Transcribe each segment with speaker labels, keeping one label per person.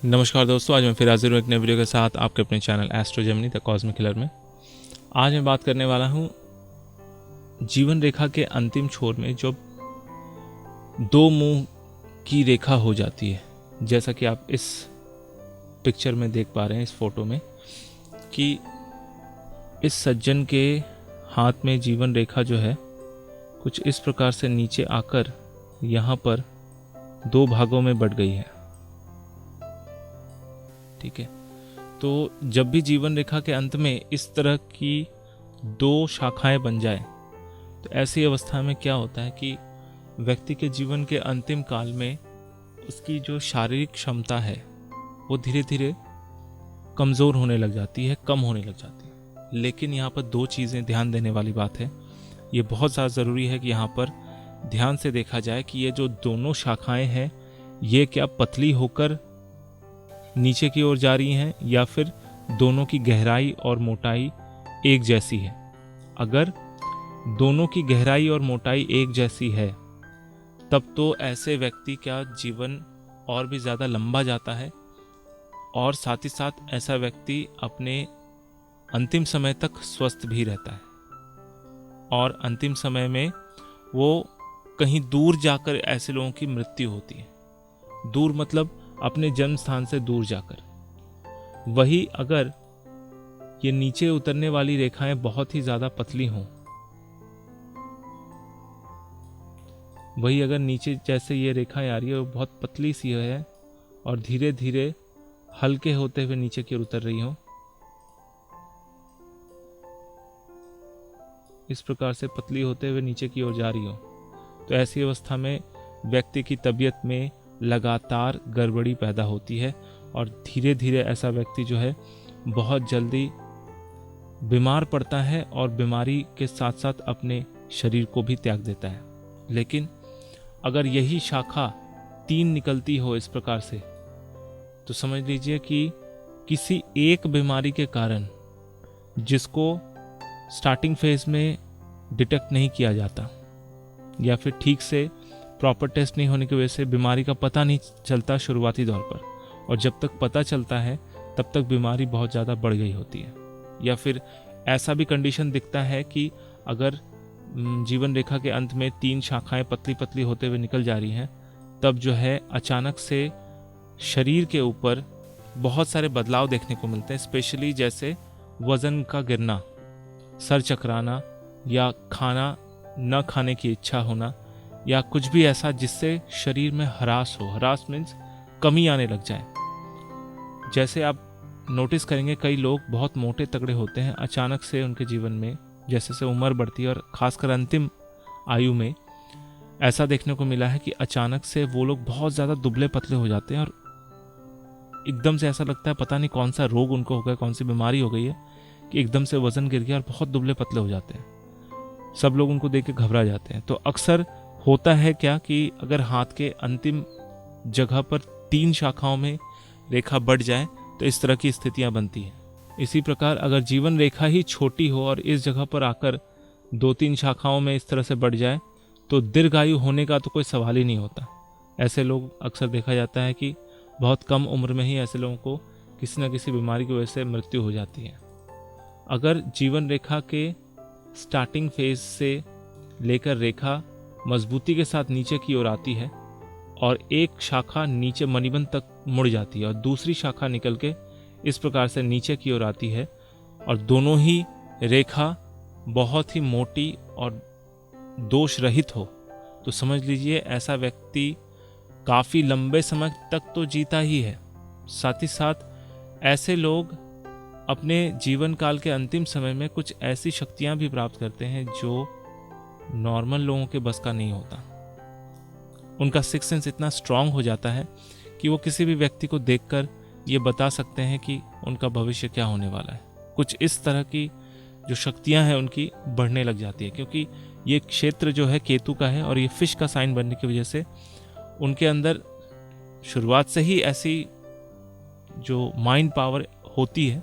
Speaker 1: नमस्कार दोस्तों, आज मैं फिर हाजिर हूँ एक नए वीडियो के साथ आपके अपने channel astro Gemini the cosmic killer में। आज मैं बात करने वाला हूँ जीवन रेखा के अंतिम छोर में जब दो मुंह की रेखा हो जाती है। जैसा कि आप इस पिक्चर में देख पा रहे हैं, इस फोटो में, कि इस सज्जन के हाथ में जीवन रेखा जो है कुछ इस प्रकार से नीचे आकर यहाँ पर दो भागों में बट गई है। ठीक है, तो जब भी जीवन रेखा के अंत में इस तरह की दो शाखाएं बन जाए तो ऐसी अवस्था में क्या होता है कि व्यक्ति के जीवन के अंतिम काल में उसकी जो शारीरिक क्षमता है वो धीरे धीरे कमज़ोर होने लग जाती है, कम होने लग जाती है। लेकिन यहाँ पर दो चीज़ें ध्यान देने वाली बात है। ये बहुत ज़्यादा ज़रूरी है कि यहाँ पर ध्यान से देखा जाए कि ये जो दोनों शाखाएं हैं ये क्या पतली होकर नीचे की ओर जा रही हैं या फिर दोनों की गहराई और मोटाई एक जैसी है। अगर दोनों की गहराई और मोटाई एक जैसी है तब तो ऐसे व्यक्ति का जीवन और भी ज़्यादा लंबा जाता है और साथ ही साथ ऐसा व्यक्ति अपने अंतिम समय तक स्वस्थ भी रहता है। और अंतिम समय में वो कहीं दूर जाकर ऐसे लोगों की मृत्यु होती है। दूर मतलब अपने जन्म स्थान से दूर जाकर। वही अगर ये नीचे उतरने वाली रेखाएं बहुत ही ज्यादा पतली हों, वही अगर नीचे जैसे ये रेखाएं आ रही है वो बहुत पतली सी है और धीरे धीरे हल्के होते हुए नीचे की ओर उतर रही हो, इस प्रकार से पतली होते हुए नीचे की ओर जा रही हो, तो ऐसी अवस्था में व्यक्ति की तबीयत में लगातार गड़बड़ी पैदा होती है और धीरे धीरे ऐसा व्यक्ति जो है बहुत जल्दी बीमार पड़ता है और बीमारी के साथ साथ अपने शरीर को भी त्याग देता है। लेकिन अगर यही शाखा 3 निकलती हो इस प्रकार से तो समझ लीजिए कि किसी एक बीमारी के कारण, जिसको स्टार्टिंग फेज में डिटेक्ट नहीं किया जाता या फिर ठीक से प्रॉपर टेस्ट नहीं होने की वजह से बीमारी का पता नहीं चलता शुरुआती दौर पर, और जब तक पता चलता है तब तक बीमारी बहुत ज़्यादा बढ़ गई होती है। या फिर ऐसा भी कंडीशन दिखता है कि अगर जीवन रेखा के अंत में 3 शाखाएं पतली पतली होते हुए निकल जा रही हैं तब जो है अचानक से शरीर के ऊपर बहुत सारे बदलाव देखने को मिलते हैं। स्पेशली जैसे वज़न का गिरना, सर चकराना या खाना न खाने की इच्छा होना या कुछ भी ऐसा जिससे शरीर में हरास हो। हरास मीन्स कमी आने लग जाए। जैसे आप नोटिस करेंगे कई लोग बहुत मोटे तगड़े होते हैं, अचानक से उनके जीवन में जैसे जैसे उम्र बढ़ती है और खासकर अंतिम आयु में ऐसा देखने को मिला है कि अचानक से वो लोग बहुत ज़्यादा दुबले पतले हो जाते हैं और एकदम से ऐसा लगता है पता नहीं कौन सा रोग उनको हो गया, कौन सी बीमारी हो गई है कि एकदम से वज़न गिर गया और बहुत दुबले पतले हो जाते हैं। सब लोग उनको देख के घबरा जाते हैं। तो अक्सर होता है क्या कि अगर हाथ के अंतिम जगह पर 3 शाखाओं में रेखा बढ़ जाए तो इस तरह की स्थितियां बनती हैं। इसी प्रकार अगर जीवन रेखा ही छोटी हो और इस जगह पर आकर 2-3 शाखाओं में इस तरह से बढ़ जाए तो दीर्घायु होने का तो कोई सवाल ही नहीं होता। ऐसे लोग अक्सर देखा जाता है कि बहुत कम उम्र में ही ऐसे लोगों को किसी न किसी बीमारी की वजह से मृत्यु हो जाती है। अगर जीवन रेखा के स्टार्टिंग फेज से लेकर रेखा मजबूती के साथ नीचे की ओर आती है और एक शाखा नीचे मणिबंध तक मुड़ जाती है और दूसरी शाखा निकल के इस प्रकार से नीचे की ओर आती है और दोनों ही रेखा बहुत ही मोटी और दोष रहित हो, तो समझ लीजिए ऐसा व्यक्ति काफ़ी लंबे समय तक तो जीता ही है। साथ ही साथ ऐसे लोग अपने जीवन काल के अंतिम समय में कुछ ऐसी शक्तियां भी प्राप्त करते हैं जो नॉर्मल लोगों के बस का नहीं होता। उनका सिक्स सेंस इतना स्ट्रांग हो जाता है कि वो किसी भी व्यक्ति को देखकर ये बता सकते हैं कि उनका भविष्य क्या होने वाला है। कुछ इस तरह की जो शक्तियां हैं उनकी बढ़ने लग जाती है, क्योंकि ये क्षेत्र जो है केतु का है और ये फिश का साइन बनने की वजह से उनके अंदर शुरुआत से ही ऐसी जो माइंड पावर होती है,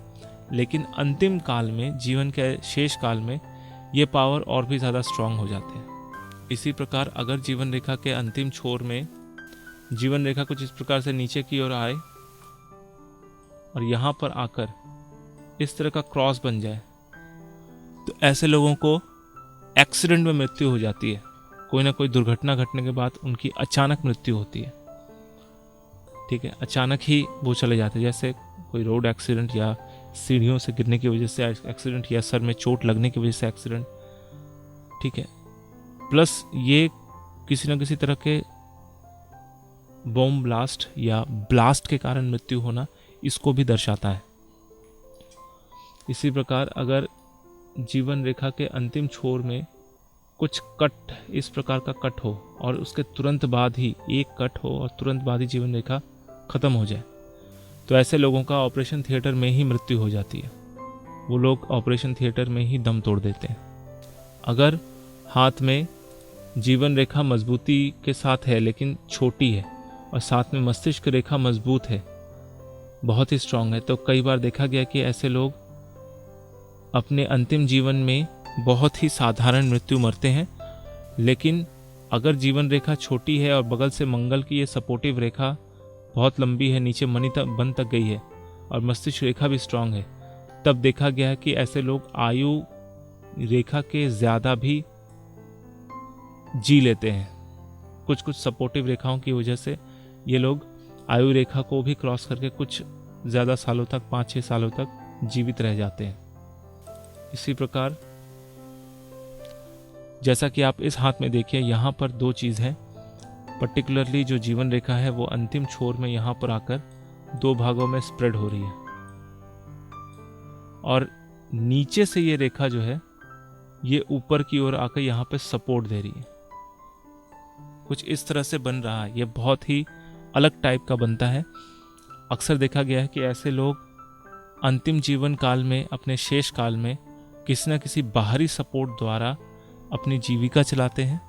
Speaker 1: लेकिन अंतिम काल में, जीवन के शेष काल में ये पावर और भी ज़्यादा स्ट्रांग हो जाते हैं। इसी प्रकार अगर जीवन रेखा के अंतिम छोर में जीवन रेखा कुछ इस प्रकार से नीचे की ओर आए और यहाँ पर आकर इस तरह का क्रॉस बन जाए तो ऐसे लोगों को एक्सीडेंट में मृत्यु हो जाती है। कोई ना कोई दुर्घटना घटने के बाद उनकी अचानक मृत्यु होती है। ठीक है, अचानक ही वो चले जाते हैं, जैसे कोई रोड एक्सीडेंट या सीढ़ियों से गिरने की वजह से एक्सीडेंट या सर में चोट लगने की वजह से एक्सीडेंट। ठीक है, प्लस ये किसी न किसी तरह के बॉम्ब ब्लास्ट या ब्लास्ट के कारण मृत्यु होना इसको भी दर्शाता है। इसी प्रकार अगर जीवन रेखा के अंतिम छोर में कुछ कट, इस प्रकार का कट हो और उसके तुरंत बाद ही एक कट हो और तुरंत बाद ही जीवन रेखा खत्म हो जाए, तो ऐसे लोगों का ऑपरेशन थिएटर में ही मृत्यु हो जाती है। वो लोग ऑपरेशन थिएटर में ही दम तोड़ देते हैं। अगर हाथ में जीवन रेखा मजबूती के साथ है लेकिन छोटी है और साथ में मस्तिष्क रेखा मजबूत है, बहुत ही स्ट्रांग है, तो कई बार देखा गया कि ऐसे लोग अपने अंतिम जीवन में बहुत ही साधारण मृत्यु मरते हैं। लेकिन अगर जीवन रेखा छोटी है और बगल से मंगल की ये सपोर्टिव रेखा बहुत लंबी है, नीचे मणि तक बन तक गई है और मस्तिष्क रेखा भी स्ट्रांग है, तब देखा गया है कि ऐसे लोग आयु रेखा के ज़्यादा भी जी लेते हैं। कुछ कुछ सपोर्टिव रेखाओं की वजह से ये लोग आयु रेखा को भी क्रॉस करके कुछ ज़्यादा सालों तक, 5-6 सालों तक जीवित रह जाते हैं। इसी प्रकार जैसा कि आप इस हाथ में देखिए, यहाँ पर 2 चीज़ है। पर्टिकुलरली जो जीवन रेखा है वो अंतिम छोर में यहाँ पर आकर 2 भागों में स्प्रेड हो रही है और नीचे से ये रेखा जो है ये ऊपर की ओर आकर यहाँ पे सपोर्ट दे रही है। कुछ इस तरह से बन रहा है। ये बहुत ही अलग टाइप का बनता है। अक्सर देखा गया है कि ऐसे लोग अंतिम जीवन काल में, अपने शेष काल में किसी न किसी बाहरी सपोर्ट द्वारा अपनी जीविका चलाते हैं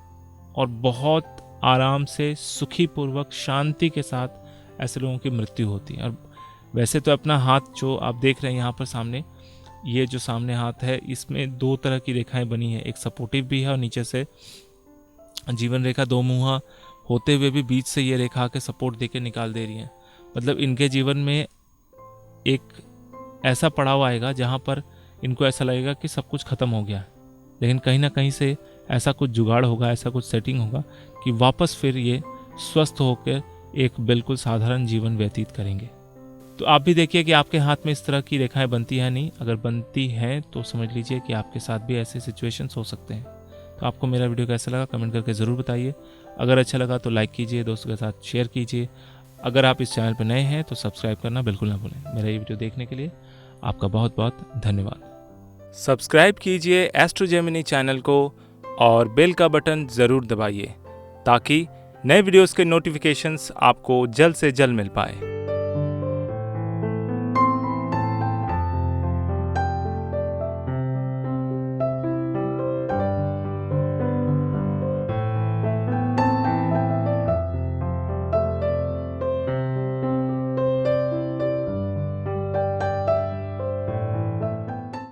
Speaker 1: और बहुत आराम से, सुखी पूर्वक, शांति के साथ ऐसे लोगों की मृत्यु होती है। और वैसे तो अपना हाथ जो आप देख रहे हैं यहाँ पर सामने, ये जो सामने हाथ है इसमें 2 तरह की रेखाएं बनी है। एक सपोर्टिव भी है और नीचे से जीवन रेखा 2 मुहा होते हुए भी बीच से ये रेखा के सपोर्ट देके निकाल दे रही है। मतलब इनके जीवन में एक ऐसा पड़ाव आएगा जहाँ पर इनको ऐसा लगेगा कि सब कुछ खत्म हो गया, लेकिन कहीं ना कहीं से ऐसा कुछ जुगाड़ होगा, ऐसा कुछ सेटिंग होगा कि वापस फिर ये स्वस्थ होकर एक बिल्कुल साधारण जीवन व्यतीत करेंगे। तो आप भी देखिए कि आपके हाथ में इस तरह की रेखाएं बनती हैं नहीं। अगर बनती हैं तो समझ लीजिए कि आपके साथ भी ऐसे सिचुएशंस हो सकते हैं। तो आपको मेरा वीडियो कैसा लगा कमेंट करके ज़रूर बताइए। अगर अच्छा लगा तो लाइक कीजिए, दोस्तों के साथ शेयर कीजिए। अगर आप इस चैनल पर नए हैं तो सब्सक्राइब करना बिल्कुल ना भूलें। मेरा ये वीडियो देखने के लिए आपका बहुत बहुत धन्यवाद। सब्सक्राइब कीजिए एस्ट्रो जेमिनी चैनल को और बेल का बटन ज़रूर दबाइए ताकि नए वीडियोस के नोटिफिकेशंस आपको जल्द से जल्द मिल पाए।